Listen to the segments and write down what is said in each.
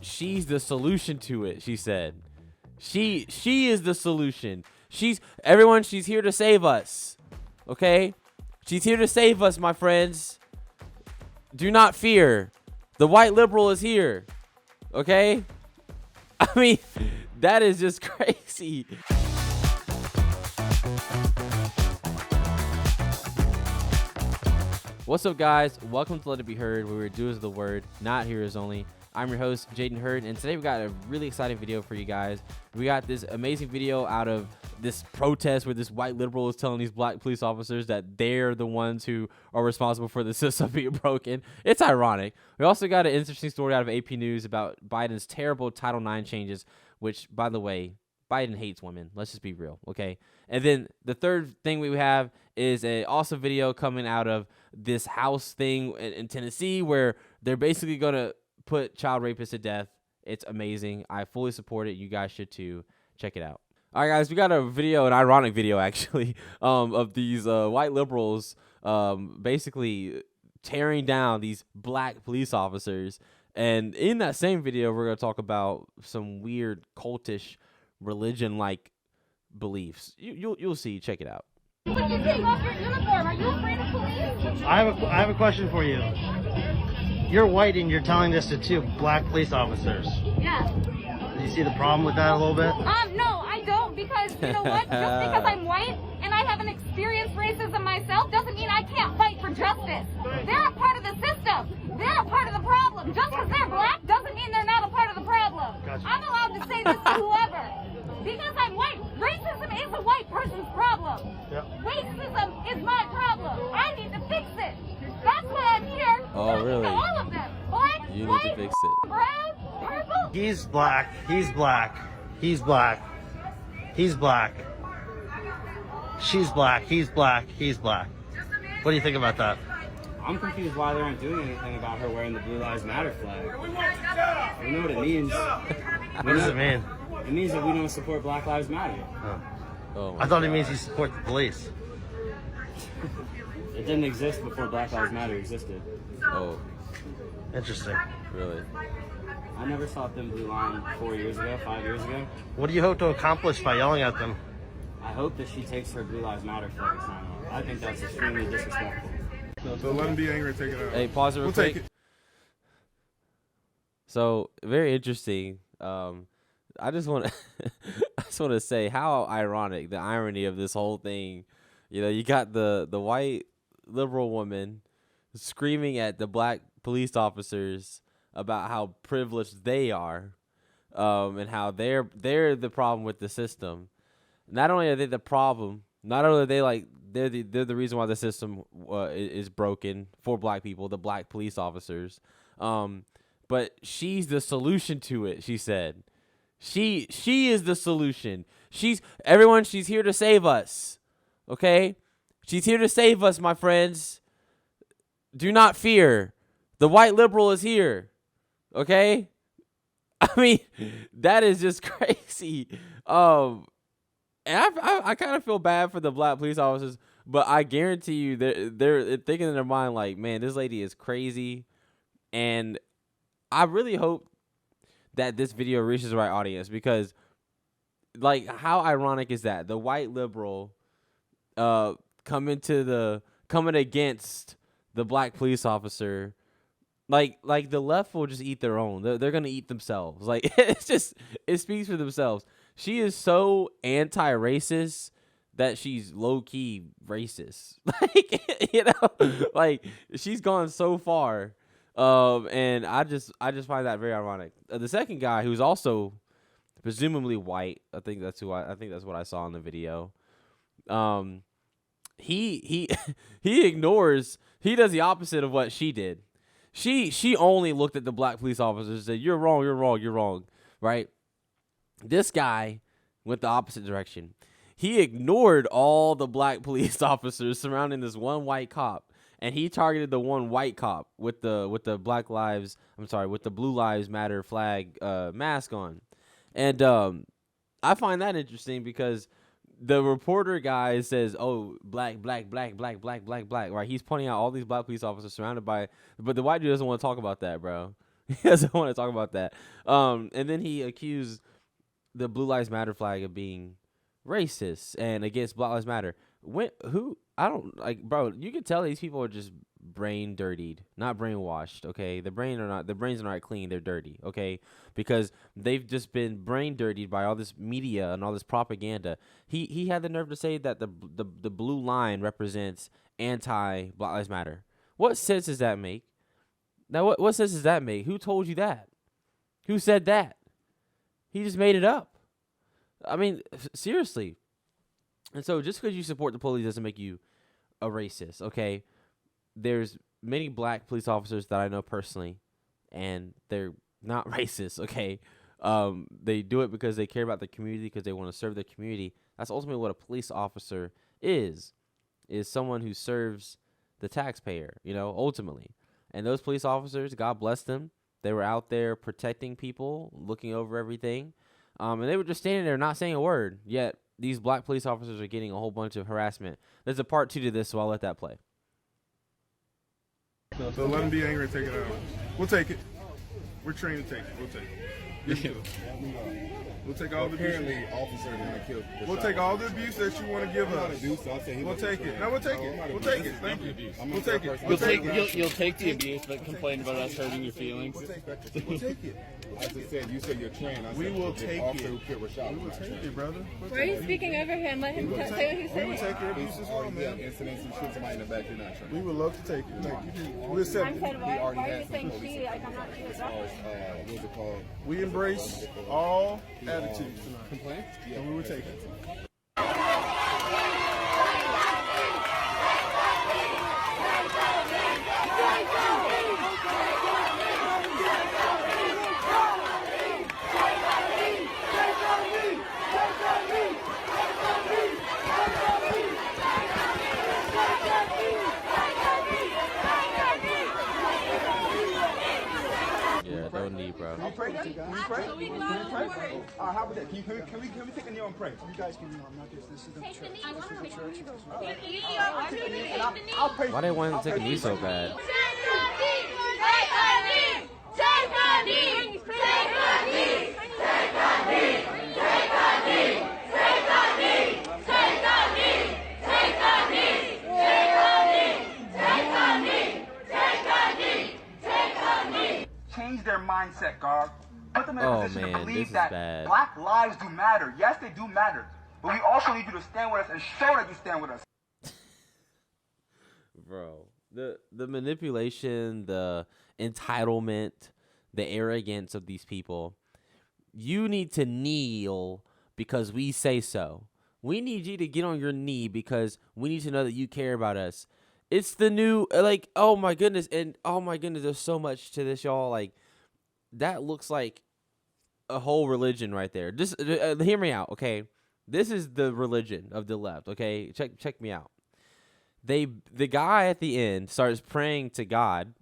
she's the solution to it, she said. She is the solution. She's here to save us. Okay? She's here to save us, my friends. Do not fear. The white liberal is here. Okay? I mean, that is just crazy. What's up, guys? Welcome to Let It Be Heard, where we do as the word, not hearers only. I'm your host, Jaden Heard, and today we got a really exciting video for you guys. We got this amazing video out of this protest where this white liberal is telling these black police officers that they're the ones who are responsible for the system being broken. It's ironic. We also got an interesting story out of AP News about Biden's terrible Title IX changes, which, by the way, Biden hates women. Let's just be real, okay? And then the third thing we have is an awesome video coming out of this house thing in Tennessee where they're basically going to put child rapists to death. It's amazing. I fully support it. You guys should too. Check it out. All right, guys, we got a video, an ironic video actually, of these white liberals basically tearing down these black police officers. And in that same video, we're going to talk about some weird cultish religion-like beliefs. You'll see. Check it out. When you take off your uniform, are you afraid of police? I have a question for you. You're white and you're telling this to two black police officers. Yeah. Do you see the problem with that a little bit? No, I don't, because you know what? Just because I'm white and I haven't experienced racism myself doesn't mean I can't fight for justice. They're a part of the system. They're a part of the problem. Just because they're black doesn't mean they're not a part of the problem. Gotcha. I'm allowed to say this to whoever. Because I'm white, racism is a white person's problem. Yep. Racism is my problem. I need to fix it. That's why I'm here. Oh, really? To all of them. Black, You need white, to fix it. brown, purple. He's black. He's black. He's black. He's black. She's black. He's black. He's black. What do you think about that? I'm confused why they aren't doing anything about her wearing the Blue Lives Matter flag. You know what it means? What does it mean? It means that we don't support Black Lives Matter. Oh, I thought it means you support the police. It didn't exist before Black Lives Matter existed. oh, Interesting. really? I never saw a thin blue line 4 years ago, 5 years ago. What do you hope to accomplish by yelling at them? I hope that she takes her Blue Lives Matter flag sign off. I think that's extremely disrespectful. So let him be angry and take it out. Hey, pause it real We'll quick. take it. So very interesting. I just want to say how ironic, the irony of this whole thing. You know, you got the white liberal woman screaming at the black police officers about how privileged they are, and how they're the problem with the system. Not only are they the problem, not only are they they're the reason why the system is broken for black people, the black police officers, but she's the solution to it, she said. She is the solution. She's here to save us. Okay? She's here to save us, my friends. Do not fear. The white liberal is here. Okay? I mean, that is just crazy. And I kind of feel bad for the black police officers, but I guarantee you they're thinking in their mind like, man, this lady is crazy. And I really hope that this video reaches the right audience, because like, how ironic is that? The white liberal coming against the black police officer. Like the left will just eat their own. They're gonna eat themselves. Like, it speaks for themselves. She is so anti-racist that she's low-key racist. Like, you know, like, she's gone so far. And I just find that very ironic. The second guy, who's also presumably white, I think that's what I saw in the video. He ignores. He does the opposite of what she did. She only looked at the black police officers and said, "You're wrong. You're wrong. You're wrong." Right? This guy went the opposite direction. He ignored all the black police officers surrounding this one white cop, and he targeted the one white cop with the Blue Lives Matter flag mask on. And I find that interesting because the reporter guy says, "Oh, black, right?" He's pointing out all these black police officers surrounded by, but the white dude doesn't want to talk about that, bro. He doesn't want to talk about that. And then he accused the Blue Lives Matter flag of being racist and against Black Lives Matter. I don't like, bro. You can tell these people are just brain dirtied, not brainwashed. Okay, the brains are not clean. They're dirty. Okay, because they've just been brain dirtied by all this media and all this propaganda. He had the nerve to say that the blue line represents anti Black Lives Matter. What sense does that make? Now, what sense does that make? Who told you that? Who said that? He just made it up. I mean, seriously. And so just because you support the police doesn't make you a racist, okay? There's many black police officers that I know personally, and they're not racist, okay? They do it because they care about the community, because they want to serve their community. That's ultimately what a police officer is someone who serves the taxpayer, ultimately. And those police officers, God bless them, they were out there protecting people, looking over everything. And they were just standing there not saying a word, yet these black police officers are getting a whole bunch of harassment. There's a part 2 to this, so I'll let that play. So let them be angry and take it out. We'll take it. We're trained to take it. We'll take it. Yes, we will. We'll take all the abuse. Apparently, officers want to kill. We'll take all the abuse that you want to give us. We'll take it. No, we'll take it. We'll take it. Thank you. We'll take it. You'll take the abuse, but complain about us hurting your feelings. We'll take it. I just said, you said you're trained. We will take it. Who killed Rashad. We will take it, brother. Why are you speaking over him? Let him say what he's We will saying. take your abuse as well, man. Incidents and shoot somebody in the back, you're not trained. We would love to take it. We accept I'm it. said, why are you saying she? Like, I'm not sure. What's it called? We embrace all attitudes tonight. Complaint? Yeah. And we will take it. Yeah, don't need, bro. Can we pray? Can we pray? Can we pray? How about that? Can we take a knee and pray? You guys can kneel. I'm not just. This is the church. This is the church. I'll take a knee and I'll pray. Why they want to take a knee so bad? Change their mindset, God. Put them in a Oh, position to man, this believe is that bad. black lives do matter. Yes, they do matter. But we also need you to stand with us and show that you stand with us. Bro, the manipulation, the entitlement, the arrogance of these people. You need to kneel because we say so. We need you to get on your knee because we need to know that you care about us. It's the new, like, oh my goodness, there's so much to this, y'all. Like, that looks like a whole religion right there. Just hear me out, okay? This is the religion of the left, okay? Check me out. The guy at the end starts praying to God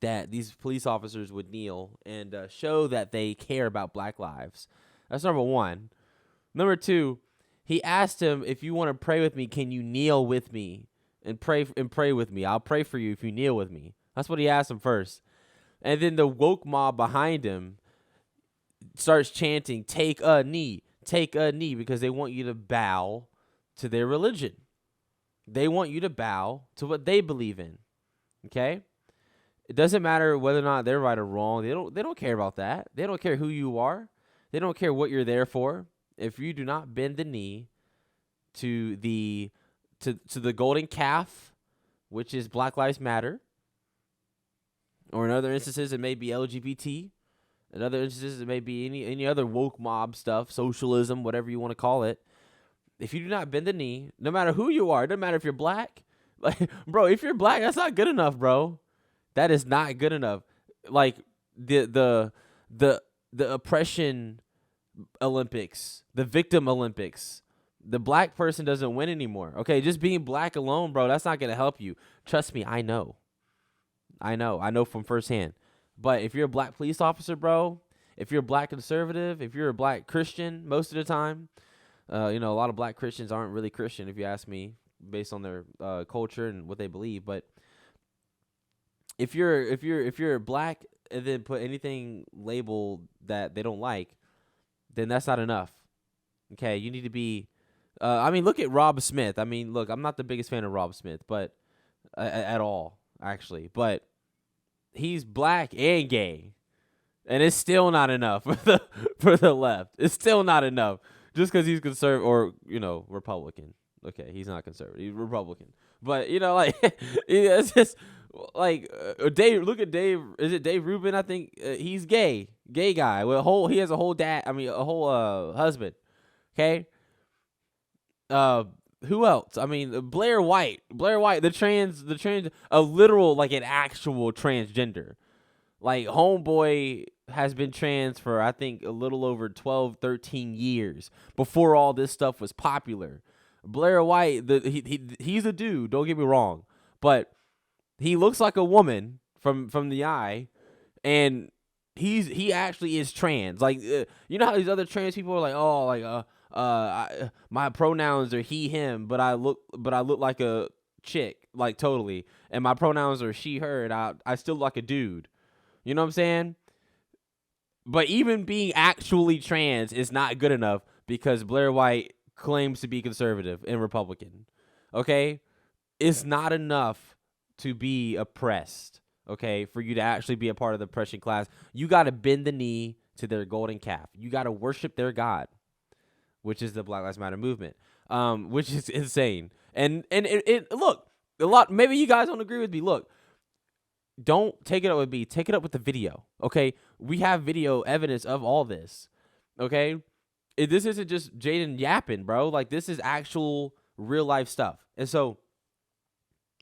that these police officers would kneel and show that they care about black lives. That's number one. Number two, he asked him, if you want to pray with me, can you kneel with me and pray with me? I'll pray for you if you kneel with me. That's what he asked him first. And then the woke mob behind him starts chanting, take a knee, because they want you to bow to their religion. They want you to bow to what they believe in. Okay? It doesn't matter whether or not they're right or wrong. They don't care about that. They don't care who you are. They don't care what you're there for. If you do not bend the knee to the golden calf, which is Black Lives Matter, or in other instances it may be LGBT, in other instances it may be any other woke mob stuff, socialism, whatever you want to call it. If you do not bend the knee, no matter who you are, it doesn't matter if you're black. Like, bro, if you're black, that's not good enough, bro. That is not good enough. Like the oppression Olympics, the victim Olympics. The black person doesn't win anymore. Okay, just being black alone, bro, that's not going to help you. Trust me, I know from firsthand. But if you're a black police officer, bro, if you're a black conservative, if you're a black Christian, most of the time, a lot of black Christians aren't really Christian, if you ask me, based on their culture and what they believe. But if you're a black and then put anything labeled that they don't like, then that's not enough. Okay, you need to be. I mean, look at Rob Smith. I mean, look, I'm not the biggest fan of Rob Smith, but at all actually, but he's black and gay, and it's still not enough for the left. It's still not enough just because he's conservative or Republican. Okay, he's not conservative. He's Republican. But, like, it's just, like, Dave, look at Dave. Is it Dave Rubin? I think he's gay. Gay guy. He has a whole husband. Okay? Who else? I mean, Blair White, a literal, like, an actual transgender. Like, homeboy has been trans for, I think, a little over 12, 13 years before all this stuff was popular. Blair White, he's a dude, don't get me wrong, but he looks like a woman from the eye, and he actually is trans. Like, you know how these other trans people are like, oh, like, my pronouns are he, him, but I look like a chick, like, totally, and my pronouns are she, her, and I still look like a dude. You know what I'm saying? But even being actually trans is not good enough because Blair White claims to be conservative and Republican. Okay? It's not enough to be oppressed, okay, for you to actually be a part of the oppression class. You got to bend the knee to their golden calf. You got to worship their God, which is the Black Lives Matter movement, which is insane. And it look, a lot, maybe you guys don't agree with me. Look, don't take it up with me. Take it up with the video, okay? We have video evidence of all this, okay? This isn't just Jaden yapping, bro. Like, this is actual real-life stuff. And so,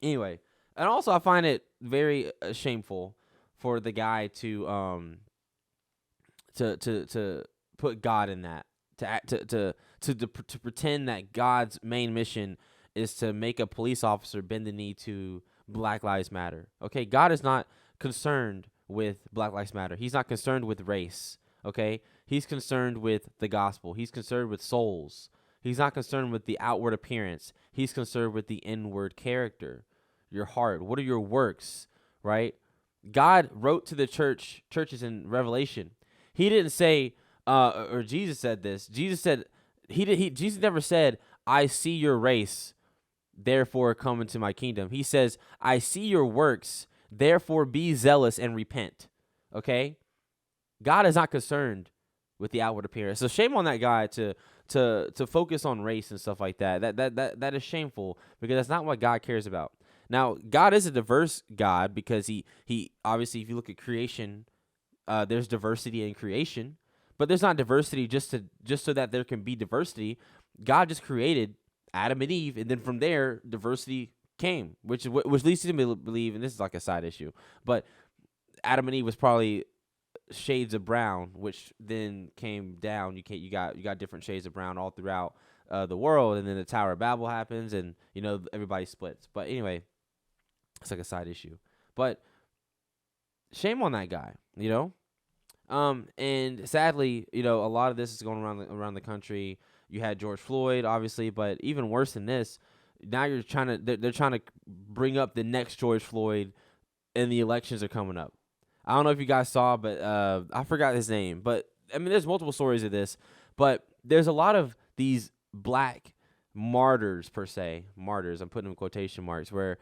anyway, and also I find it very shameful for the guy to put God in that, to pretend that God's main mission is to make a police officer bend the knee to Black Lives Matter. Okay, God is not concerned with Black Lives Matter. He's not concerned with race. Okay, he's concerned with the gospel. He's concerned with souls. He's not concerned with the outward appearance. He's concerned with the inward character, your heart. What are your works, right? God wrote to the churches in Revelation. He didn't say, or Jesus said this. Jesus said, Jesus never said, I see your race, therefore come into my kingdom. He says, I see your works, therefore be zealous and repent. Okay? God is not concerned with the outward appearance. So shame on that guy to focus on race and stuff like that. That is shameful because that's not what God cares about. Now, God is a diverse God because he obviously, if you look at creation, there's diversity in creation, but there's not diversity just so that there can be diversity. God just created Adam and Eve, and then from there, diversity came, which leads to me believe, and this is like a side issue, but Adam and Eve was probably shades of brown, which then came down. You got different shades of brown all throughout the world, and then the Tower of Babel happens, and everybody splits. But anyway, it's like a side issue. But shame on that guy, and sadly, a lot of this is going around the country. You had George Floyd, obviously, but even worse than this, now they're trying to bring up the next George Floyd, and the elections are coming up. I don't know if you guys saw, but I forgot his name. But I mean, there's multiple stories of this, but there's a lot of these black martyrs per se. Martyrs, I'm putting in quotation marks, where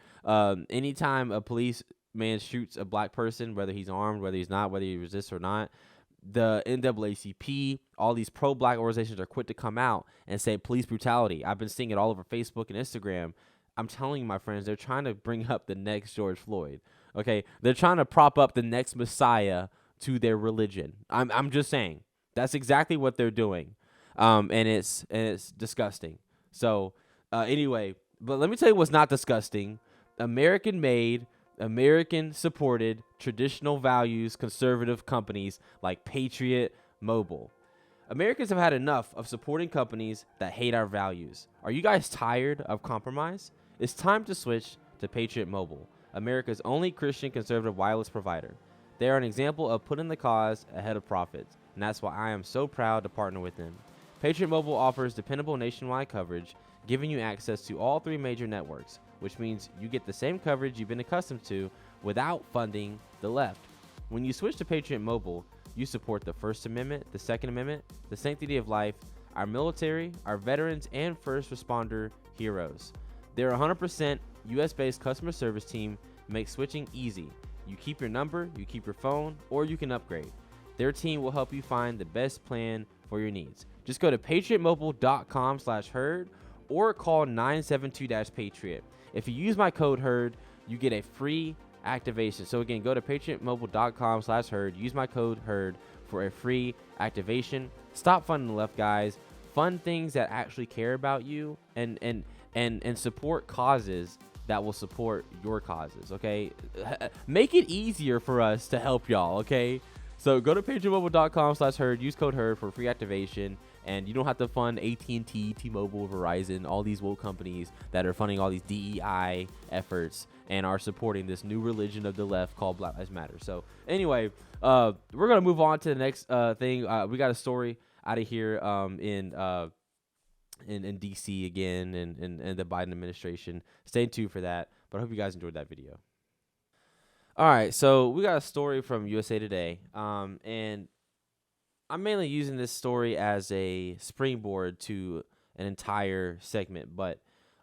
anytime a policeman shoots a black person, whether he's armed, whether he's not, whether he resists or not, the NAACP, all these pro-black organizations are quick to come out and say police brutality. I've been seeing it all over Facebook and Instagram. I'm telling you, my friends, they're trying to bring up the next George Floyd. Okay, they're trying to prop up the next Messiah to their religion. I'm just saying that's exactly what they're doing, and it's disgusting. So anyway, but let me tell you what's not disgusting: American-made, American-supported, traditional values, conservative companies like Patriot Mobile. Americans have had enough of supporting companies that hate our values. Are you guys tired of compromise? It's time to switch to Patriot Mobile, America's only Christian conservative wireless provider. They are an example of putting the cause ahead of profits, and that's why I am so proud to partner with them. Patriot Mobile offers dependable nationwide coverage, giving you access to all 3 major networks, which means you get the same coverage you've been accustomed to without funding the left. When you switch to Patriot Mobile, you support the First Amendment, the Second Amendment, the sanctity of life, our military, our veterans, and first responder heroes. Their 100% US-based customer service team makes switching easy. You keep your number, you keep your phone, or you can upgrade. Their team will help you find the best plan for your needs. Just go to patriotmobile.com/herd or call 972-PATRIOT. If you use my code HERD, you get a free activation. So again, go to patriotmobile.com/herd. Use my code HERD for a free activation. Stop funding the left, guys. Fund things that actually care about you and support causes that will support your causes, okay? Make it easier for us to help y'all, okay? So go to patriotmobile.com/herd, use code HERD for free activation, and you don't have to fund AT&T, T-Mobile, Verizon, all these woke companies that are funding all these DEI efforts and are supporting this new religion of the left called Black Lives Matter. So anyway, we're going to move on to the next thing. We got a story out of here in DC again and the Biden administration. Stay tuned for that, but I hope you guys enjoyed that video. All right, so we got a story from USA Today, and I'm mainly using this story as a springboard to an entire segment, but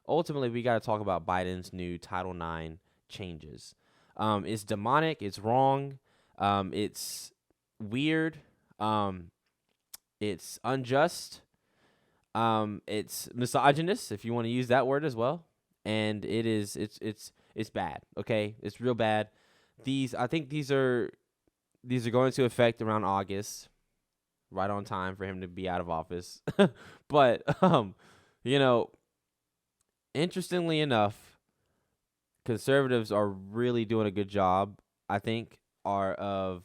ultimately we got to talk about Biden's new Title IX changes. It's demonic, it's wrong, it's weird, it's unjust, it's misogynist, if you want to use that word as well, and it's bad. Okay, it's real bad. I think these are going to affect around August, right on time for him to be out of office. But interestingly enough, conservatives are really doing a good job, I think, of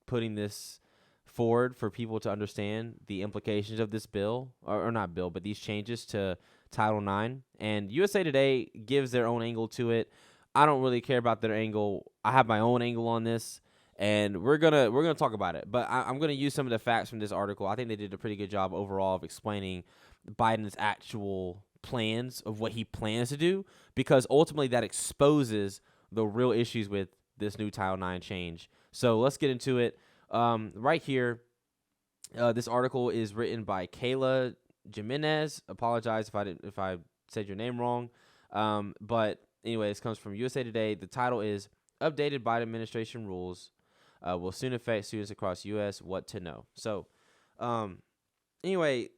putting this forward for people to understand the implications of this bill, or not bill, but these changes to Title IX. And USA Today gives their own angle to it. I don't really care about their angle. I have my own angle on this, and we're gonna talk about it. But I'm gonna use some of the facts from this article. I think they did a pretty good job overall of explaining Biden's actual plans of what he plans to do, because ultimately that exposes the real issues with this new Title IX change. So let's get into it. Right here, this article is written by Kayla Jimenez. Apologize if I said your name wrong. But anyway, this comes from USA Today. The title is "Updated Biden Administration Rules Will Soon Affect Students Across U.S. What to Know." So, anyway,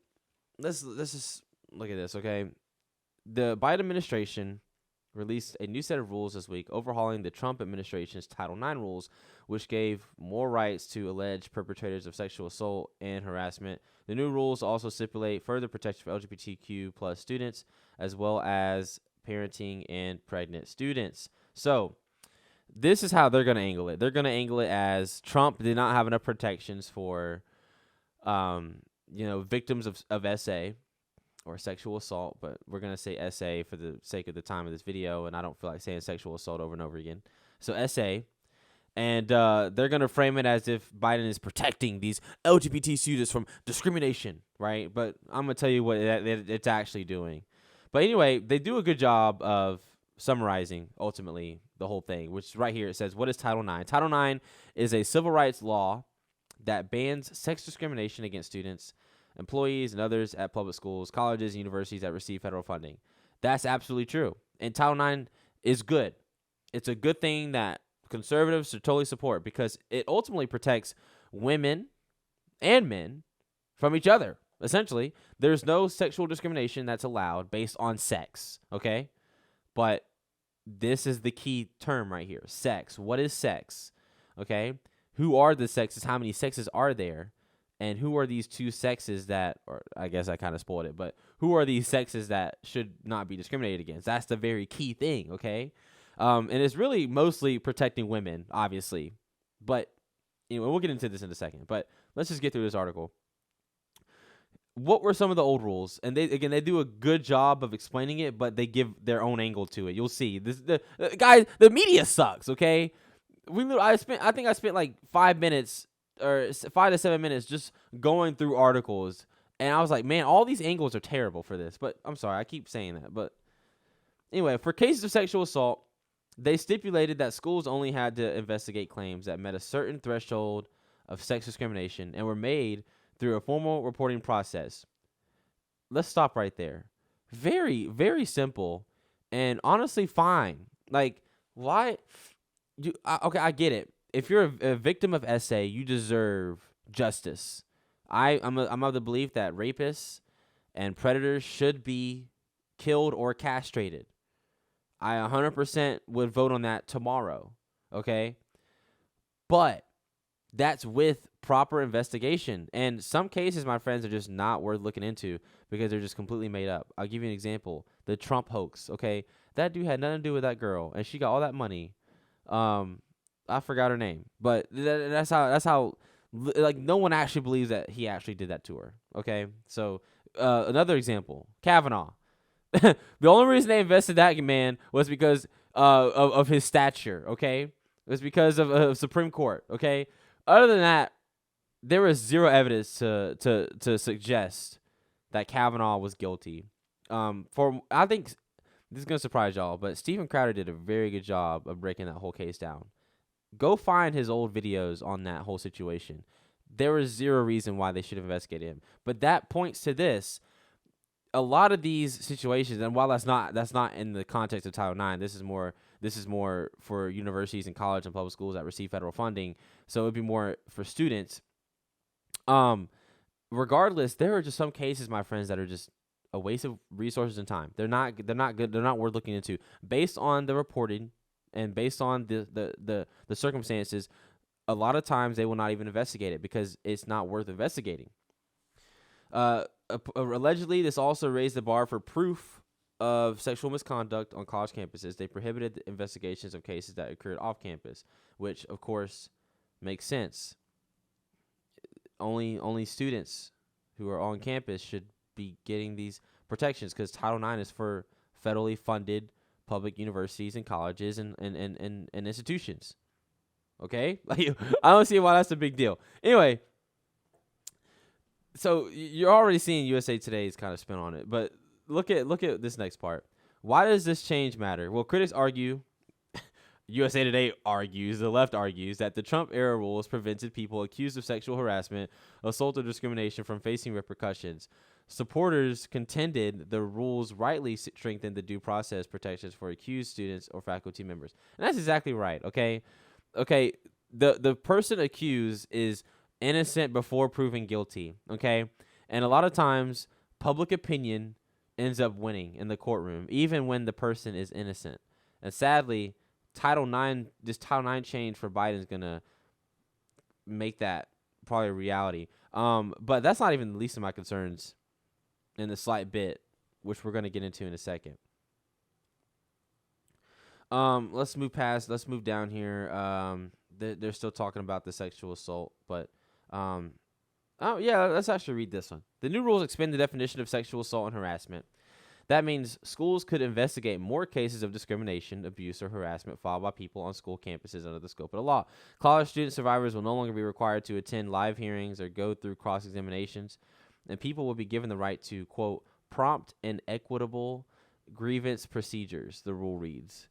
let's just look at this, okay? The Biden administration released a new set of rules this week, overhauling the Trump administration's Title IX rules, which gave more rights to alleged perpetrators of sexual assault and harassment. The new rules also stipulate further protection for LGBTQ plus students, as well as parenting and pregnant students. So this is how they're going to angle it. They're going to angle it as Trump did not have enough protections for, victims of SA or sexual assault, but we're going to say SA for the sake of the time of this video, and I don't feel like saying sexual assault over and over again. So SA, and they're going to frame it as if Biden is protecting these LGBT students from discrimination, right? But I'm going to tell you what it's actually doing. But anyway, they do a good job of summarizing, ultimately, the whole thing, which right here it says, what is Title IX? Title IX is a civil rights law that bans sex discrimination against students, employees, and others at public schools, colleges, and universities that receive federal funding. That's absolutely true. And Title IX is good. It's a good thing that conservatives should totally support, because it ultimately protects women and men from each other. Essentially, there's no sexual discrimination that's allowed based on sex, okay? But this is the key term right here, sex. What is sex, okay? Who are the sexes? How many sexes are there? And who are these two sexes that, or I guess I kind of spoiled it, but who are these sexes that should not be discriminated against? That's the very key thing, okay? And it's really mostly protecting women, obviously. But anyway, we'll get into this in a second. But let's just get through this article. What were some of the old rules? And they do a good job of explaining it, but they give their own angle to it. You'll see. The media sucks, okay? I think I spent like 5 minutes or 5 to 7 minutes just going through articles, and I was like, man, all these angles are terrible for this. But I'm sorry, I keep saying that. But anyway, for cases of sexual assault, They stipulated that schools only had to investigate claims that met a certain threshold of sex discrimination and were made through a formal reporting process. Let's stop right there. Very, very simple and honestly fine. Like, why? Okay, I get it. If you're a victim of SA, you deserve justice. I'm of the belief that rapists and predators should be killed or castrated. I 100% would vote on that tomorrow, okay? But that's with proper investigation. And some cases, my friends, are just not worth looking into because they're just completely made up. I'll give you an example. The Trump hoax, okay? That dude had nothing to do with that girl, and she got all that money. I forgot her name. But that's how, like, no one actually believes that he actually did that to her, okay? So, another example, Kavanaugh. The only reason they invested that man was because of his stature, okay? It was because of Supreme Court, okay? Other than that, there was zero evidence to suggest that Kavanaugh was guilty. I think this is gonna surprise y'all, but Steven Crowder did a very good job of breaking that whole case down. Go find his old videos on that whole situation. There was zero reason why they should have investigated him, but that points to this. A lot of these situations, and while that's not in the context of Title IX, this is more for universities and college and public schools that receive federal funding. So it'd be more for students. Regardless, there are just some cases, my friends, that are just a waste of resources and time. They're not good. They're not worth looking into based on the reporting and based on the circumstances. A lot of times they will not even investigate it because it's not worth investigating. Allegedly, this also raised the bar for proof of sexual misconduct on college campuses. They prohibited the investigations of cases that occurred off campus, which, of course, makes sense. Only students who are on campus should be getting these protections because Title IX is for federally funded public universities and colleges and institutions. Okay? Like, I don't see why that's a big deal. Anyway, so you're already seeing USA Today's kind of spin on it, but look at this next part. Why does this change matter? Well, critics argue, USA Today argues, the left argues, that the Trump-era rules prevented people accused of sexual harassment, assault, or discrimination from facing repercussions. Supporters contended the rules rightly strengthened the due process protections for accused students or faculty members. And that's exactly right, okay? Okay, the person accused is innocent before proven guilty, okay? And a lot of times, public opinion ends up winning in the courtroom, even when the person is innocent. And sadly, this Title IX change for Biden is going to make that probably a reality. But that's not even the least of my concerns in the slight bit, which we're going to get into in a second. Let's move down here. They're still talking about the sexual assault, but let's actually read this one. The new rules expand the definition of sexual assault and harassment. That means schools could investigate more cases of discrimination, abuse, or harassment filed by people on school campuses under the scope of the law. College student survivors will no longer be required to attend live hearings or go through cross-examinations, and people will be given the right to, quote, prompt and equitable grievance procedures, the rule reads.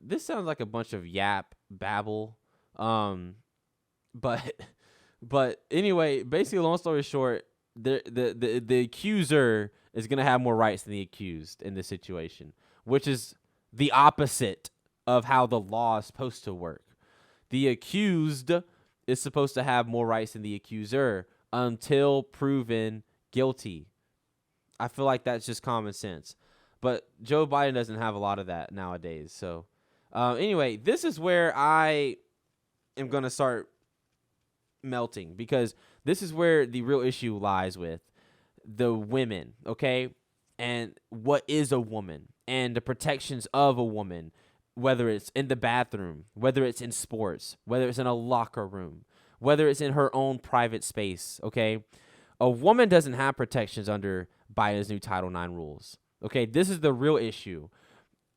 This sounds like a bunch of babble. But anyway, basically, long story short, the accuser is going to have more rights than the accused in this situation, which is the opposite of how the law is supposed to work. The accused is supposed to have more rights than the accuser until proven guilty. I feel like that's just common sense. But Joe Biden doesn't have a lot of that nowadays. So anyway, this is where I am going to start melting, because this is where the real issue lies with the women, okay? And what is a woman and the protections of a woman, whether it's in the bathroom, whether it's in sports, whether it's in a locker room, whether it's in her own private space, okay? A woman doesn't have protections under Biden's new Title IX rules, okay? This is the real issue.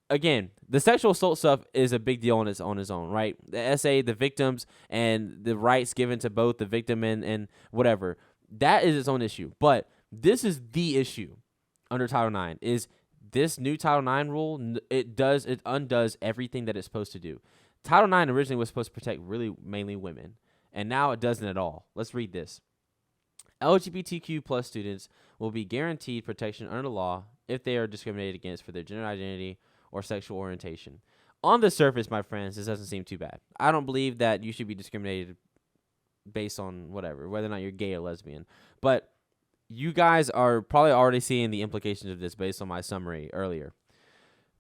Again, the sexual assault stuff is a big deal on its own, right? The SA, the victims, and the rights given to both the victim and whatever, that is its own issue. But this is the issue under Title IX, is this new Title IX rule, it undoes everything that it's supposed to do. Title IX originally was supposed to protect really mainly women, and now it doesn't at all. Let's read this. LGBTQ plus students will be guaranteed protection under the law if they are discriminated against for their gender identity or sexual orientation. On the surface, my friends, this doesn't seem too bad. I don't believe that you should be discriminated based on whatever, whether or not you're gay or lesbian. But you guys are probably already seeing the implications of this based on my summary earlier.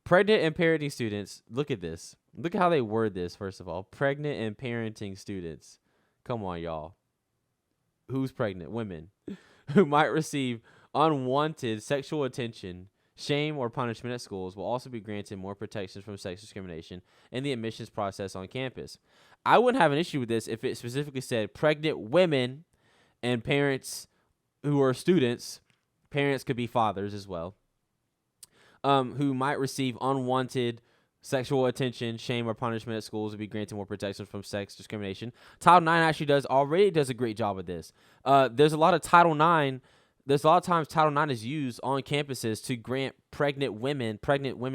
Pregnant and parenting students, look at this. Look at how they word this, first of all. Pregnant and parenting students. Come on, y'all. Who's pregnant? Women. Who might receive unwanted sexual attention, shame, or punishment at schools will also be granted more protections from sex discrimination in the admissions process on campus. I wouldn't have an issue with this if it specifically said pregnant women and parents who are students, parents could be fathers as well, who might receive unwanted sexual attention, shame, or punishment at schools will be granted more protections from sex discrimination. Title IX actually already does a great job of this. There's a lot of times Title IX is used on campuses to grant pregnant women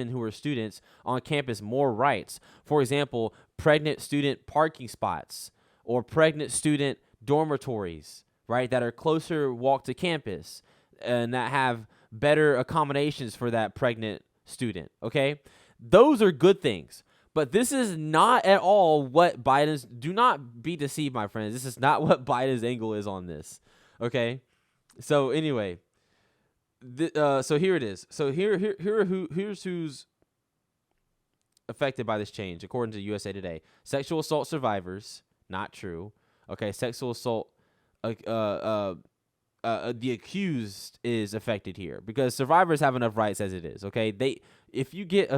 who are students on campus more rights. For example, pregnant student parking spots or pregnant student dormitories, right, that are closer walk to campus and that have better accommodations for that pregnant student, okay? Those are good things. But this is not at all what Biden's, do not be deceived, my friends. This is not what Biden's angle is on this, okay? So anyway, so here it is. So here's who's affected by this change, according to USA Today. Sexual assault survivors, not true. Okay, sexual assault, the accused is affected here because survivors have enough rights as it is. Okay, if you get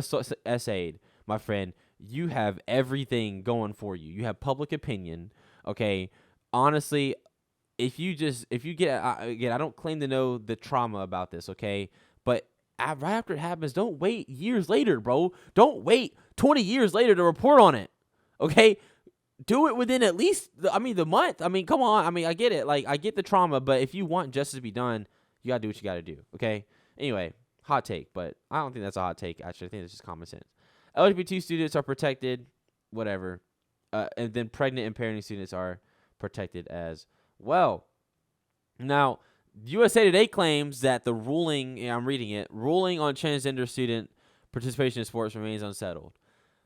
essayed, my friend, you have everything going for you. You have public opinion. Okay, honestly. If you get, again, I don't claim to know the trauma about this, okay? But right after it happens, don't wait years later, bro. Don't wait 20 years later to report on it, okay? Do it within at least, the month. Come on. I get it. Like, I get the trauma, but if you want justice to be done, you got to do what you got to do, okay? Anyway, hot take, but I don't think that's a hot take, actually. I think it's just common sense. LGBT students are protected, whatever. And then pregnant and parenting students are protected as well. Now, USA Today claims that the ruling, I'm reading it, ruling on transgender student participation in sports remains unsettled.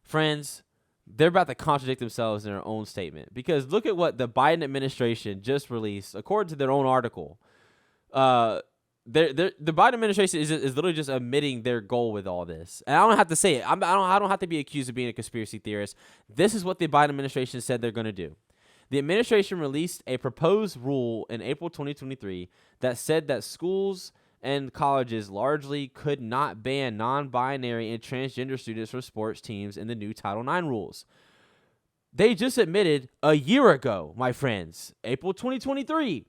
Friends, they're about to contradict themselves in their own statement because look at what the Biden administration just released, according to their own article. The Biden administration is literally just admitting their goal with all this, and I don't have to say it. I don't have to be accused of being a conspiracy theorist. This is what the Biden administration said they're going to do. The administration released a proposed rule in April 2023 that said that schools and colleges largely could not ban non-binary and transgender students from sports teams in the new Title IX rules. They just admitted a year ago, my friends, April 2023.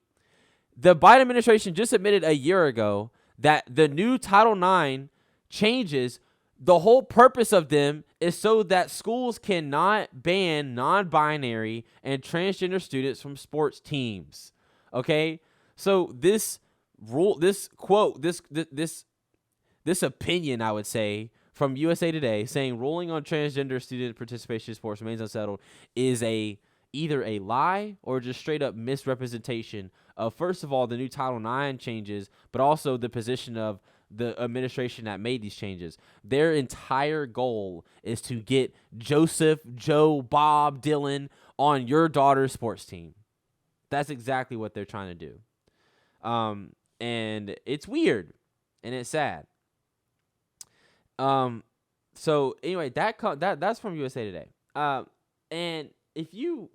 The Biden administration just admitted a year ago that the new Title IX changes, the whole purpose of them is so that schools cannot ban non-binary and transgender students from sports teams. Okay? So this rule, this quote, this opinion, I would say, from USA Today saying ruling on transgender student participation in sports remains unsettled is either a lie or just straight up misrepresentation of, first of all, the new Title IX changes, but also the position of the administration that made these changes. Their entire goal is to get Joseph, Joe, Bob, Dylan on your daughter's sports team. That's exactly what they're trying to do. And it's weird and it's sad. So anyway, that's from USA Today. And if you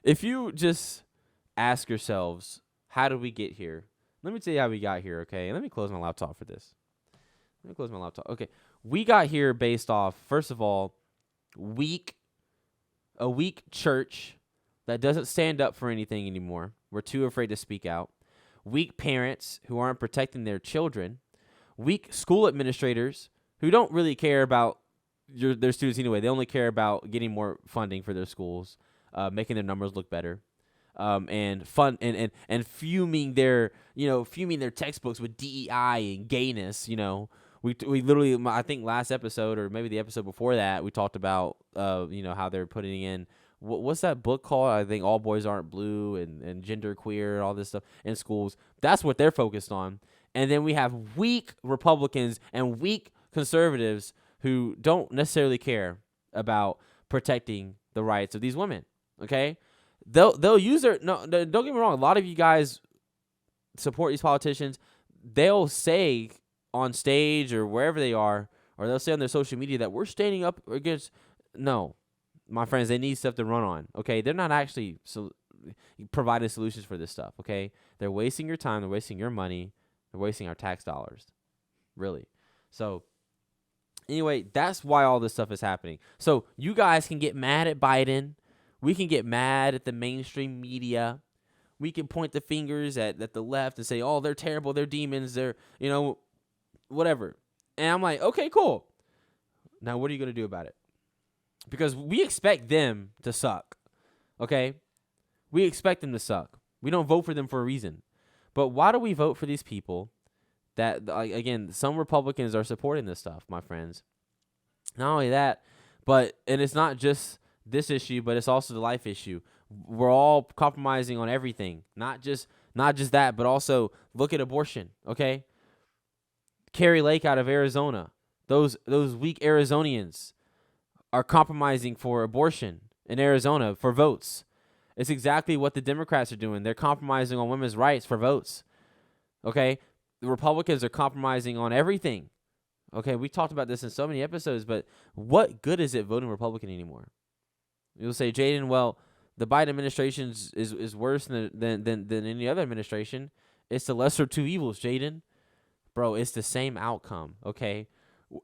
if you just ask yourselves, how did we get here? Let me tell you how we got here, okay? Let me close my laptop for this. Okay. We got here based off, first of all, a weak church that doesn't stand up for anything anymore. We're too afraid to speak out. Weak parents who aren't protecting their children. Weak school administrators who don't really care about their students anyway. They only care about getting more funding for their schools, making their numbers look better. and fun and fuming their textbooks with DEI and gayness. We literally, I think last episode or maybe the episode before that, we talked about how they're putting in what's that book called? I think All Boys Aren't Blue and gender queer and all this stuff in schools. That's what they're focused on. And then we have weak Republicans and weak conservatives who don't necessarily care about protecting the rights of these women. Okay, they'll use their don't get me wrong. A lot of you guys support these politicians. They'll say on stage or wherever they are, or they'll say on their social media that we're standing up against. No, my friends, they need stuff to run on. Okay, they're not actually providing solutions for this stuff. Okay, they're wasting your time. They're wasting your money. They're wasting our tax dollars. Really. So anyway, that's why all this stuff is happening. So you guys can get mad at Biden. We can get mad at the mainstream media. We can point the fingers at the left and say, oh, they're terrible. They're demons. They're, whatever. And I'm like, okay, cool. Now, what are you going to do about it? Because we expect them to suck. Okay? We expect them to suck. We don't vote for them for a reason. But why do we vote for these people that, again, some Republicans are supporting this stuff, my friends? Not only that, and it's not just this issue, but it's also the life issue. We're all compromising on everything. Not just that, but also look at abortion, okay? Carrie Lake out of Arizona. Those weak Arizonians are compromising for abortion in Arizona for votes. It's exactly what the Democrats are doing. They're compromising on women's rights for votes. Okay? The Republicans are compromising on everything. Okay, we talked about this in so many episodes, but what good is it voting Republican anymore? You'll say, Jaden, well, the Biden administration is worse than any other administration. It's the lesser of two evils, Jaden. Bro, it's the same outcome, okay?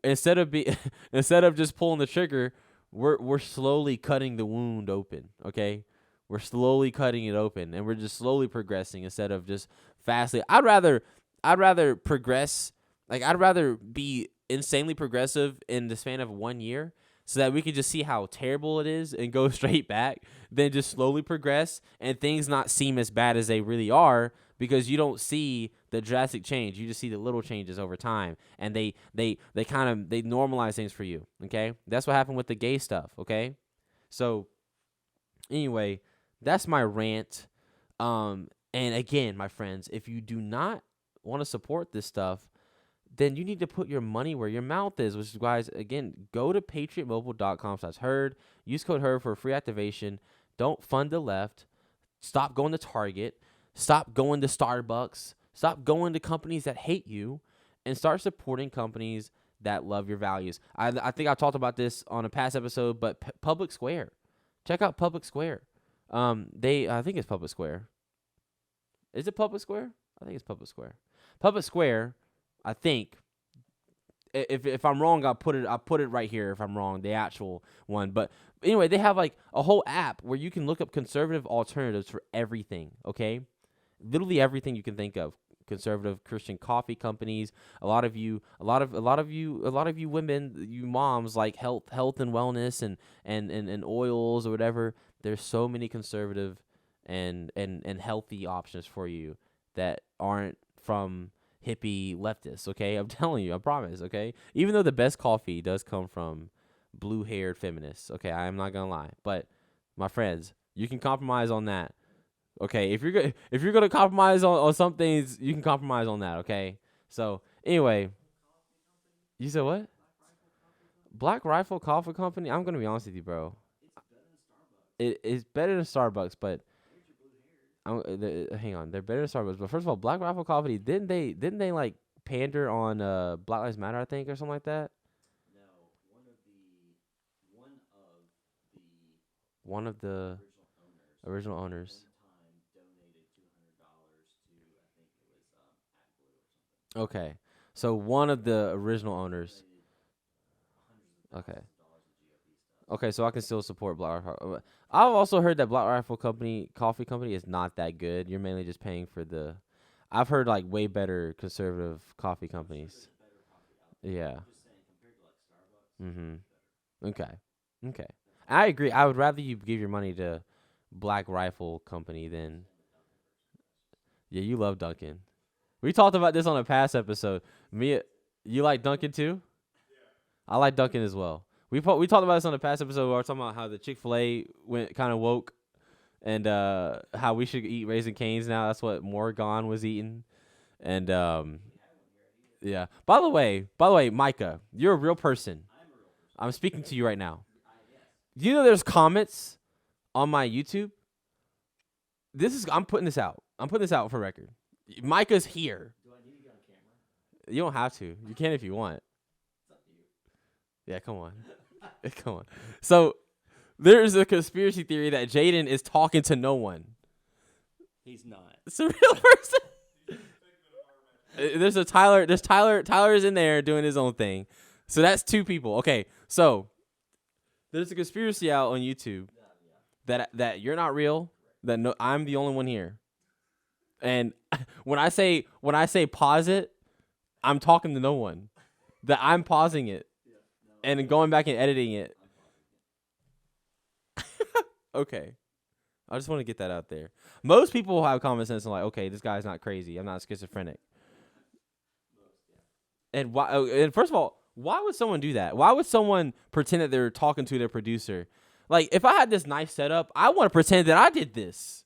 Instead of just pulling the trigger, we're slowly cutting the wound open, okay? We're slowly cutting it open, and we're just slowly progressing instead of just fastly. I'd rather progress. Like, I'd rather be insanely progressive in the span of 1 year so that we can just see how terrible it is and go straight back than just slowly progress and things not seem as bad as they really are, because you don't see the drastic change. You just see the little changes over time, and they normalize things for you, okay? That's what happened with the gay stuff, okay? So anyway, that's my rant. And again, my friends, if you do not want to support this stuff, then you need to put your money where your mouth is, which is, guys, again, go to patriotmobile.com/Heard. Use code Heard for a free activation. Don't fund the left. Stop going to Target. Stop going to Starbucks. Stop going to companies that hate you, and start supporting companies that love your values. I think I talked about this on a past episode, but Public Square. Check out Public Square. I think it's Public Square. Is it Public Square? I think it's Public Square. Public Square, I think. If I'm wrong, I'll put it right here if I'm wrong, the actual one. But anyway, they have like a whole app where you can look up conservative alternatives for everything, okay? Literally everything you can think of. Conservative Christian coffee companies. A lot of you women, you moms, like health and wellness and oils or whatever. There's so many conservative and healthy options for you that aren't from hippie leftists, okay? I'm telling you, I promise, okay? Even though the best coffee does come from blue-haired feminists, okay? I am not gonna lie. But my friends, you can compromise on that. Okay, if you're gonna compromise on some things, you can compromise on that, okay? So anyway, you said what? Black Rifle Coffee Company? I'm gonna be honest with you, bro. It's better than Starbucks, but hang on, they're better than Starbucks. But first of all, Black Rifle Coffee, didn't they like pander on Black Lives Matter, I think, or something like that? No, one of the original owners. Okay, so one of the original owners. Okay, so I can still support Black Rifle. I've also heard that Black Rifle Coffee Company is not that good. You're mainly just paying for the. I've heard like way better conservative coffee companies. Yeah. Okay. I agree. I would rather you give your money to Black Rifle Company, then yeah, you love Duncan. We talked about this on a past episode. You like Duncan too? I like Duncan as well. We talked about this on a past episode. Where we were talking about how the Chick-fil-A went kind of woke, and how we should eat Raising Cane's now. That's what Morgan was eating, and yeah. By the way, Micah, you're a real person. I'm speaking to you right now. You know, there's comments on my YouTube. I'm putting this out. I'm putting this out for record. Micah's here. Do I need to get on camera? You don't have to. You can if you want. It's up to you. Yeah, come on. Come on. So there's a conspiracy theory that Jaden is talking to no one. He's not. It's a real person. There's a Tyler. There's Tyler. Tyler's in there doing his own thing. So that's two people. Okay. So there's a conspiracy out on YouTube that you're not real. That no, I'm the only one here. And when I say pause it, I'm talking to no one. That I'm pausing it and going back and editing it. Okay. I just want to get that out there. Most people have common sense and like, okay, this guy's not crazy. I'm not schizophrenic. And why? And first of all, why would someone do that? Why would someone pretend that they're talking to their producer? Like, if I had this nice setup, I want to pretend that I did this.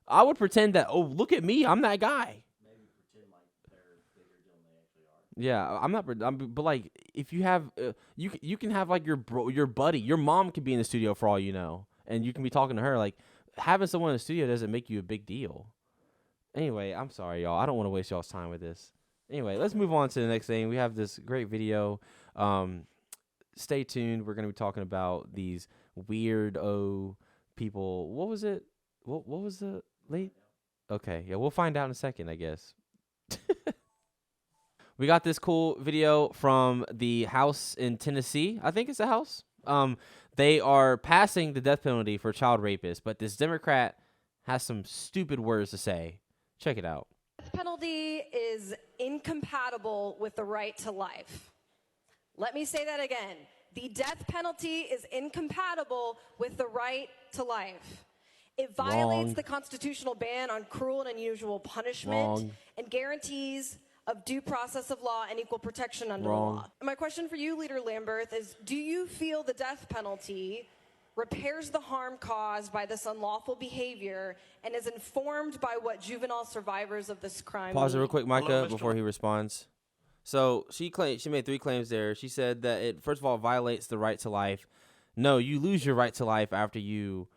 I would pretend that, oh, look at me, I'm that guy. Maybe pretend like they're bigger deal than they actually are. Yeah, I'm not. But like, if you have, you can have like your buddy, your mom could be in the studio for all you know, and you can be talking to her. Like, having someone in the studio doesn't make you a big deal. Anyway, I'm sorry, y'all. I don't want to waste y'all's time with this. Anyway, let's move on to the next thing. We have this great video. Stay tuned. We're gonna be talking about these weirdo people. What was it? What was the late? Okay, yeah, we'll find out in a second, I guess. We got this cool video from the House in Tennessee. I think it's a House. They are passing the death penalty for child rapists, but this Democrat has some stupid words to say. Check it out. The death penalty is incompatible with the right to life. Let me say that again. The death penalty is incompatible with the right to life. It violates the constitutional ban on cruel and unusual punishment and guarantees of due process of law and equal protection under the law. My question for you, Leader Lamberth, is do you feel the death penalty repairs the harm caused by this unlawful behavior and is informed by what juvenile survivors of this crime Pause it need? real quick, Micah, before he responds. So she made 3 claims there. She said that it, first of all, violates the right to life. No, you lose your right to life after you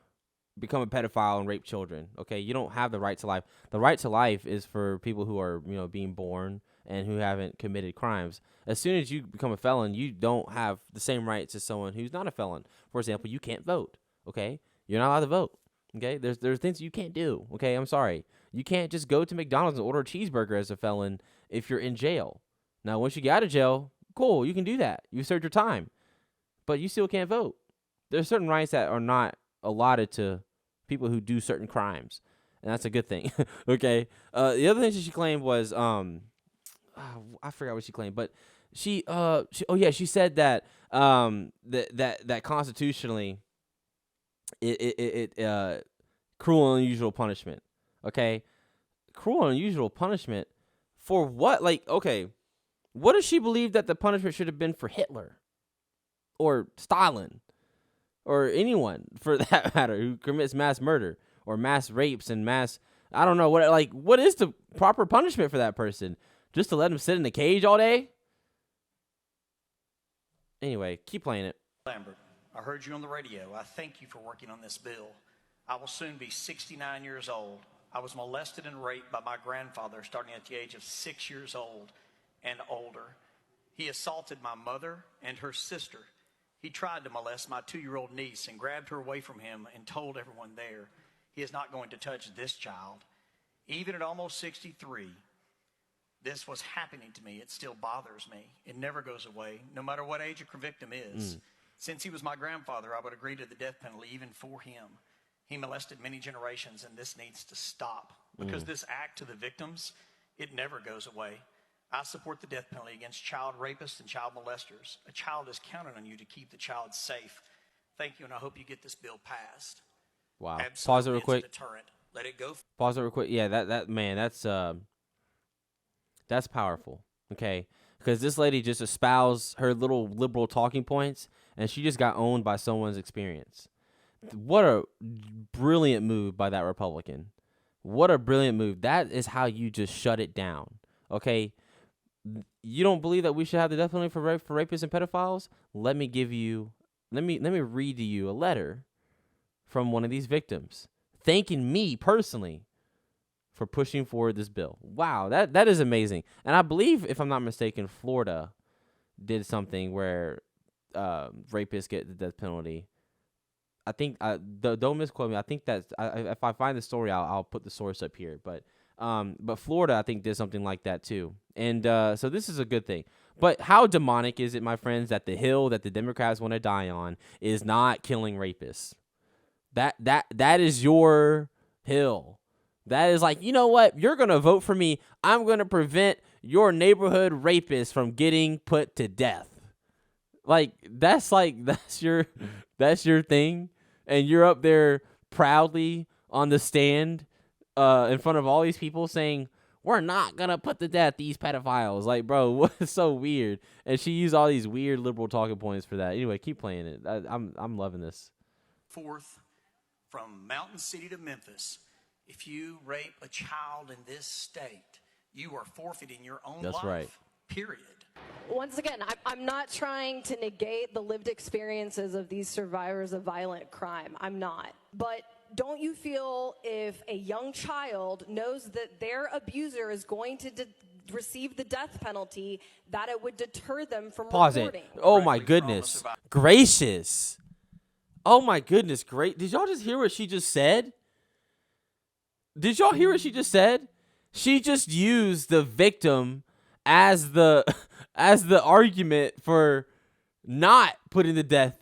become a pedophile and rape children. Okay, you don't have the right to life. The right to life is for people who are, being born and who haven't committed crimes. As soon as you become a felon, you don't have the same rights as someone who's not a felon. For example, you can't vote. Okay, you're not allowed to vote. Okay, there's things you can't do. Okay, I'm sorry. You can't just go to McDonald's and order a cheeseburger as a felon if you're in jail. Now, once you get out of jail, cool, you can do that. You served your time, but you still can't vote. There's certain rights that are not allotted to people who do certain crimes, and that's a good thing. Okay. The other thing she claimed was I forgot what she claimed, but she said that that constitutionally it cruel and unusual punishment. Okay, cruel and unusual punishment for what? Like, okay, what does she believe that the punishment should have been for Hitler or Stalin? Or anyone, for that matter, who commits mass murder or mass rapes and I don't know, what is the proper punishment for that person? Just to let him sit in a cage all day? Anyway, keep playing it. Lambert, I heard you on the radio. I thank you for working on this bill. I will soon be 69 years old. I was molested and raped by my grandfather starting at the age of 6 years old and older. He assaulted my mother and her sister. He tried to molest my 2-year-old niece and grabbed her away from him and told everyone there, he is not going to touch this child. Even at almost 63, this was happening to me. It still bothers me. It never goes away, no matter what age a victim is. Since he was my grandfather, I would agree to the death penalty even for him. He molested many generations, and this needs to stop. Because this act to the victims, it never goes away. I support the death penalty against child rapists and child molesters. A child is counting on you to keep the child safe. Thank you, and I hope you get this bill passed. Wow. Absolutely, Pause it real it's quick. a deterrent. Let it go. Pause it real quick. Yeah, that man, that's powerful. Okay, because this lady just espoused her little liberal talking points, and she just got owned by someone's experience. What a brilliant move by that Republican. What a brilliant move. That is how you just shut it down. Okay, you don't believe that we should have the death penalty for rapists and pedophiles? Let me read to you a letter from one of these victims thanking me personally for pushing forward this bill. Wow, that is amazing. And I believe, if I'm not mistaken, Florida did something where rapists get the death penalty. I think don't misquote me. I think that's if I find the story, I'll put the source up here. But Florida, I think, did something like that too. And so this is a good thing. But how demonic is it, my friends, that the hill that the Democrats want to die on is not killing rapists? That is your hill. That is like, you know what? You're going to vote for me. I'm going to prevent your neighborhood rapist from getting put to death. That's your thing. And you're up there proudly on the stand in front of all these people saying, we're not going to put to death these pedophiles. Like, bro, what's so weird? And she used all these weird liberal talking points for that. Anyway, keep playing it. I'm loving this. Forth from Mountain City to Memphis, if you rape a child in this state, you are forfeiting your own life. That's right. Period. Once again, I'm not trying to negate the lived experiences of these survivors of violent crime. I'm not. But don't you feel if a young child knows that their abuser is going to receive the death penalty, that it would deter them from reporting? Oh, my goodness. Gracious. Oh, my goodness. Great. Did y'all just hear what she just said? Did y'all hear what she just said? She just used the victim as the argument for not putting to death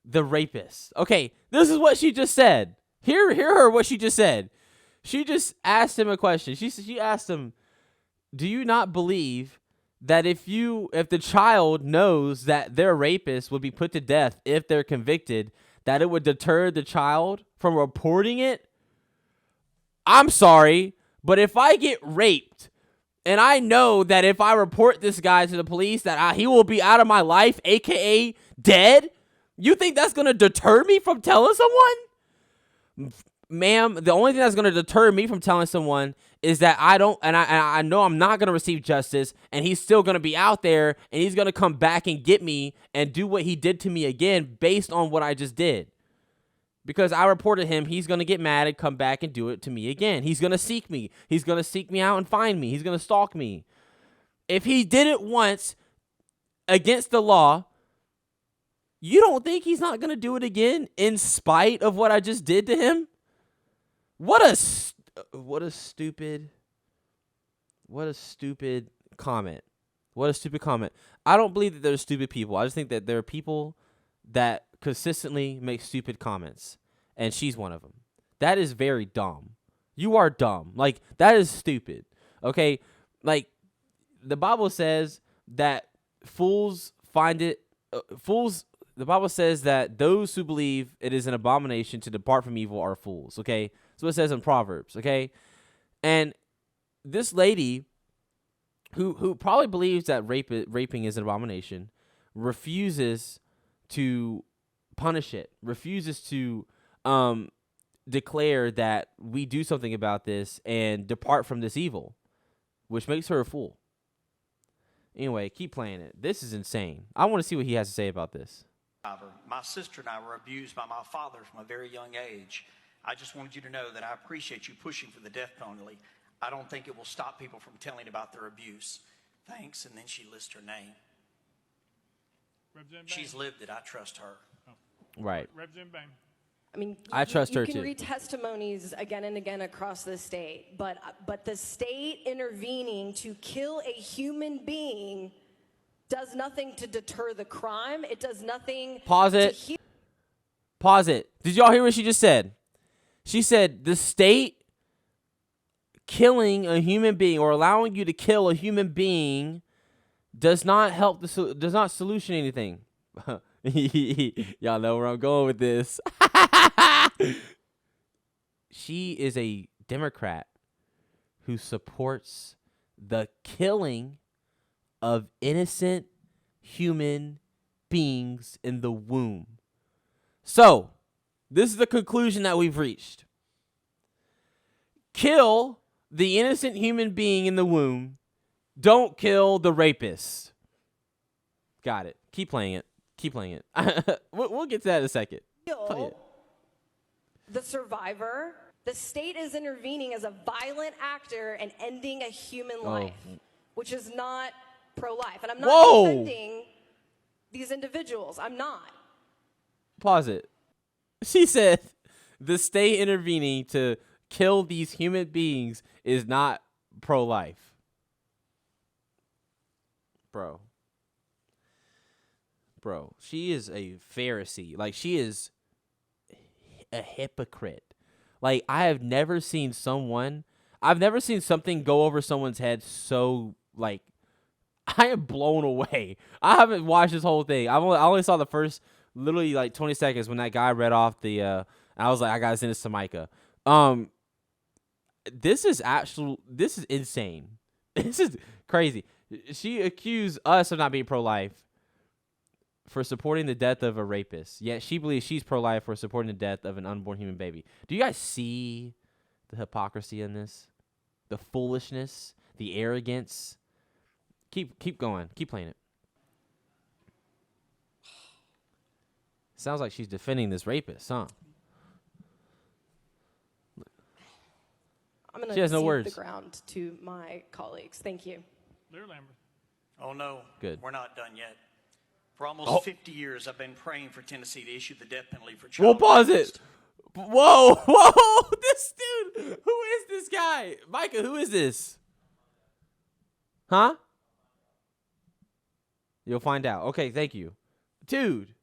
the rapist. Okay, this is what she just said. Hear her what she just said. She just asked him a question. She asked him, "Do you not believe that if the child knows that their rapist would be put to death if they're convicted, that it would deter the child from reporting it?" I'm sorry, but if I get raped and I know that if I report this guy to the police that he will be out of my life, aka dead, you think that's going to deter me from telling someone? Ma'am, the only thing that's going to deter me from telling someone is that I know I'm not going to receive justice, and he's still going to be out there, and he's going to come back and get me and do what he did to me again based on what I just did. Because I reported him, he's going to get mad and come back and do it to me again. He's going to seek me. He's going to seek me out and find me. He's going to stalk me. If he did it once against the law, you don't think he's not going to do it again in spite of what I just did to him? What a stupid comment. What a stupid comment. I don't believe that they're stupid people. I just think that there are people that consistently make stupid comments, and she's one of them. That is very dumb. You are dumb. Like, that is stupid. Okay? Like, the Bible says that the Bible says that those who believe it is an abomination to depart from evil are fools. Okay? That's what it says in Proverbs. Okay? And this lady who probably believes that raping is an abomination refuses to punish it, refuses to declare that we do something about this and depart from this evil, which makes her a fool. Anyway, keep playing it. This is insane. I want to see what he has to say about this. My sister and I were abused by my father from a very young age. I just wanted you to know that I appreciate you pushing for the death penalty. I don't think it will stop people from telling about their abuse. Thanks. And then she lists her name. She's lived it. I trust her. Right. I mean, I trust her you can too. read testimonies again and again across the state, but the state intervening to kill a human being does nothing to deter the crime. It does nothing. Pause it. Pause it. Did y'all hear what she just said? She said the state killing a human being or allowing you to kill a human being does not help does not solution anything. Y'all know where I'm going with this. She is a Democrat who supports the killing of innocent human beings in the womb. So, this is the conclusion that we've reached. Kill the innocent human being in the womb. Don't kill the rapist. Got it. Keep playing it. Keep playing it. We'll get to that in a second. Play it. The survivor. The state is intervening as a violent actor and ending a human life, which is not pro-life. And I'm not defending these individuals. I'm not. Pause it. She said the state intervening to kill these human beings is not pro-life. Bro, she is a Pharisee. Like, she is a hypocrite. Like, I've never seen something go over someone's head so, like, I am blown away. I haven't watched this whole thing. I only saw the first literally like 20 seconds when that guy read off the I was like, I gotta send this to Micah. This is insane. This is crazy. She accused us of not being pro-life for supporting the death of a rapist. Yet she believes she's pro-life for supporting the death of an unborn human baby. Do you guys see the hypocrisy in this? The foolishness, the arrogance. Keep going. Keep playing it. Sounds like she's defending this rapist, huh? I'm going She has no words. the ground to my colleagues. Thank you. Oh, no. Good. We're not done yet. For almost 50 years, I've been praying for Tennessee to issue the death penalty for child We'll pause rapists. it. Whoa. This dude. Who is this guy? Micah, who is this? Huh? You'll find out. Okay, thank you. Dude.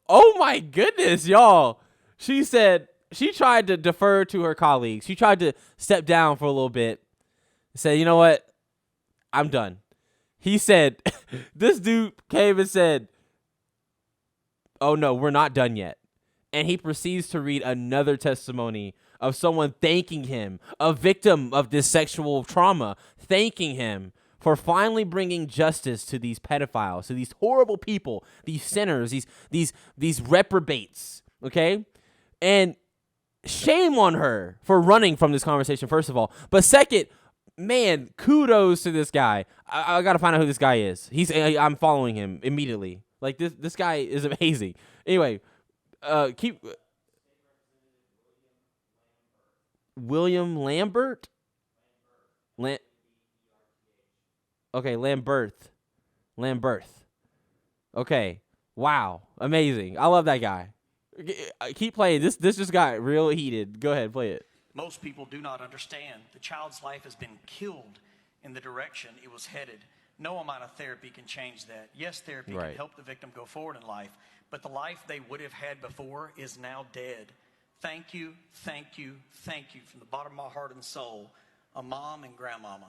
Oh my goodness, y'all. She said she tried to defer to her colleagues. She tried to step down for a little bit. Said, you know what? I'm done. He said, this dude came and said, oh no, we're not done yet. And he proceeds to read another testimony of someone thanking him, a victim of this sexual trauma, thanking him for finally bringing justice to these pedophiles, to these horrible people, these sinners, these reprobates, okay? And shame on her for running from this conversation, first of all. But second, man, kudos to this guy. I got to find out who this guy is. I'm following him immediately. Like, this guy is amazing. Anyway, William Lambert? Okay, Lambert. Okay. Wow. Amazing. I love that guy. Keep playing. This just got real heated. Go ahead, play it. Most people do not understand. The child's life has been killed in the direction it was headed. No amount of therapy can change that. Yes, therapy can help the victim go forward in life, but the life they would have had before is now dead. Thank you from the bottom of my heart and soul, a mom and grandmama.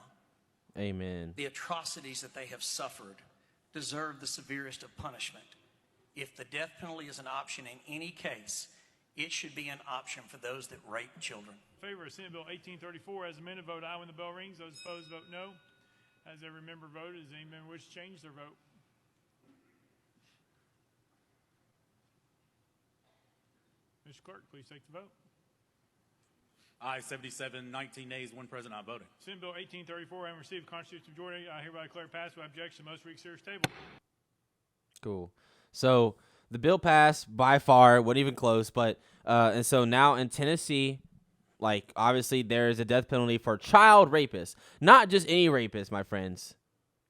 Amen. The atrocities that they have suffered deserve the severest of punishment. If the death penalty is an option in any case, it should be an option for those that rape children. In favor of Senate Bill 1834, as amended, vote aye when the bell rings. Those opposed, vote no. As every member voted, does any member wish to change their vote? Mr. Clerk, please take the vote. Aye, 77, 19 nays, one present not voting. Senate Bill 1834, having received constitutional majority, I hereby declare passed without objection. Most read series table. Cool. So the bill passed by far, wasn't even close, but and so now in Tennessee, like, obviously there is a death penalty for child rapists. Not just any rapist, my friends.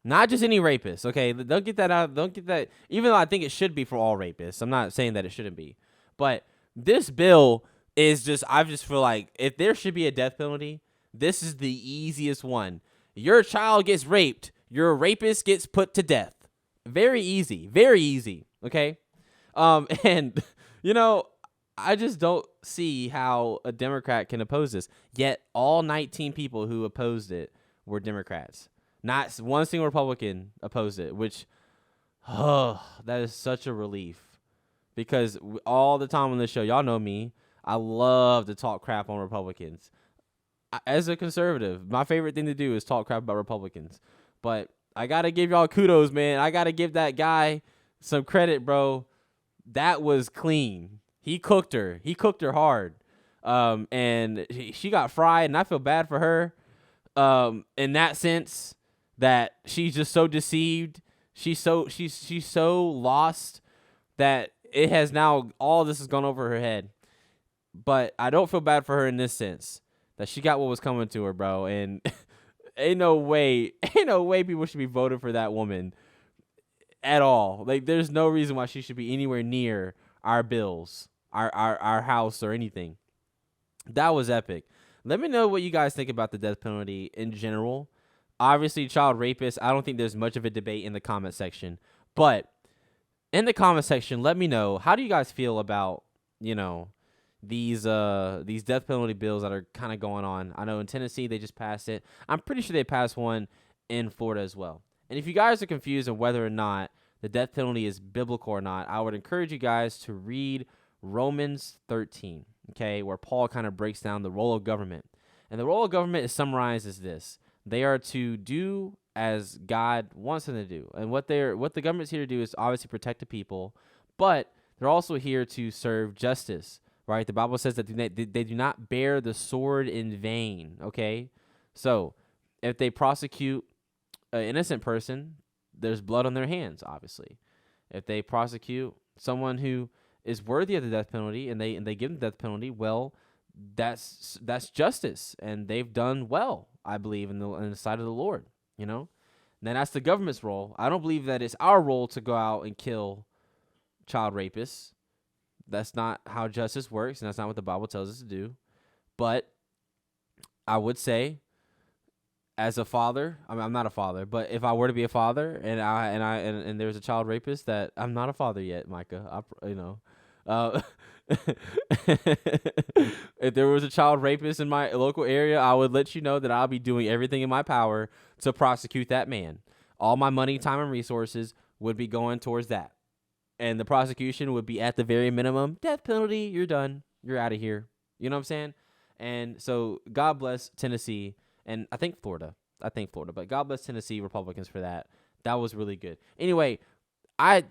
Not just any rapist. Okay, don't get that out. Don't get that. Even though I think it should be for all rapists. I'm not saying that it shouldn't be. But this bill is just, I just feel like if there should be a death penalty, this is the easiest one. Your child gets raped. Your rapist gets put to death. Very easy. Very easy. Okay? And, you know, I just don't see how a Democrat can oppose this. Yet all 19 people who opposed it were Democrats. Not one single Republican opposed it, which, that is such a relief because all the time on this show, y'all know me, I love to talk crap on Republicans. As a conservative, my favorite thing to do is talk crap about Republicans. But I got to give y'all kudos, man. I got to give that guy some credit, bro. That was clean. He cooked her. He cooked her hard. And she got fried, and I feel bad for her in that sense that she's just so deceived. She's so lost that it has now, all this has gone over her head. But I don't feel bad for her in this sense that she got what was coming to her, bro. And ain't no way people should be voting for that woman at all. Like, there's no reason why she should be anywhere near our bills, our house, or anything. That was epic. Let me know what you guys think about the death penalty in general. Obviously, child rapists, I don't think there's much of a debate in the comment section. But in the comment section, let me know, how do you guys feel about, these death penalty bills that are kind of going on? I know in Tennessee they just passed it. I'm pretty sure they passed one in Florida as well. And if you guys are confused on whether or not the death penalty is biblical or not, I would encourage you guys to read Romans 13, okay, where Paul kind of breaks down the role of government. And the role of government is summarized as this: they are to do as God wants them to do. And what the government's here to do is obviously protect the people, but they're also here to serve justice. Right? The Bible says that they do not bear the sword in vain, okay? So if they prosecute an innocent person, there's blood on their hands, obviously. If they prosecute someone who is worthy of the death penalty and they give them the death penalty, well, that's justice, and they've done well, I believe, in the sight of the Lord, And then that's the government's role. I don't believe that it's our role to go out and kill child rapists. That's not how justice works, and that's not what the Bible tells us to do. But I would say, as a father, I'm not a father, but if I were to be a father and there's a child rapist, that I'm not a father yet, Micah. If there was a child rapist in my local area, I would let you know that I'll be doing everything in my power to prosecute that man. All my money, time, and resources would be going towards that. And the prosecution would be at the very minimum, death penalty, you're done. You're out of here. You know what I'm saying? And so God bless Tennessee, and I think Florida, but God bless Tennessee Republicans for that. That was really good. Anyway, I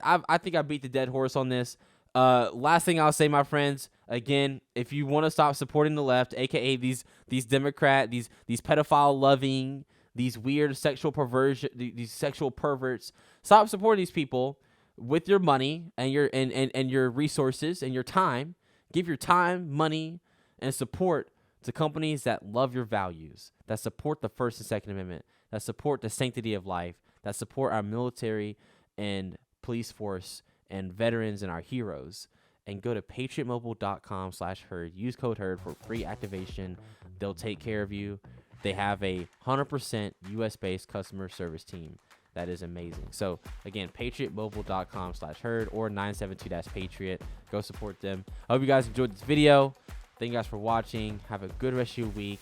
think I beat the dead horse on this. Last thing I'll say, my friends, again, if you want to stop supporting the left, aka these Democrat, these pedophile loving, these weird sexual perversion, these sexual perverts, stop supporting these people with your money and your resources and your time. Give your time, money, and support to companies that love your values, that support the First and Second Amendment, that support the sanctity of life, that support our military and police force and veterans and our heroes. And go to patriotmobile.com/herd. Use code HERD for free activation. They'll take care of you. They have a 100% U.S.-based customer service team. That is amazing. So, again, patriotmobile.com/herd or 972-PATRIOT. Go support them. I hope you guys enjoyed this video. Thank you guys for watching. Have a good rest of your week,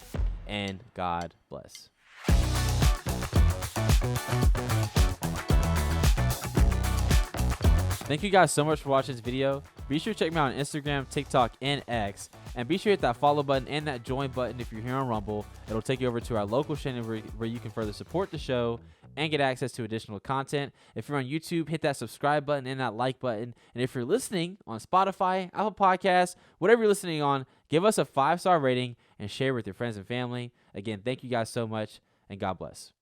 and God bless. Thank you guys so much for watching this video. Be sure to check me out on Instagram, TikTok, and X. And be sure to hit that follow button and that join button if you're here on Rumble. It'll take you over to our local channel where you can further support the show and get access to additional content. If you're on YouTube, hit that subscribe button and that like button. And if you're listening on Spotify, Apple Podcasts, whatever you're listening on, give us a 5-star rating and share with your friends and family. Again, thank you guys so much, and God bless.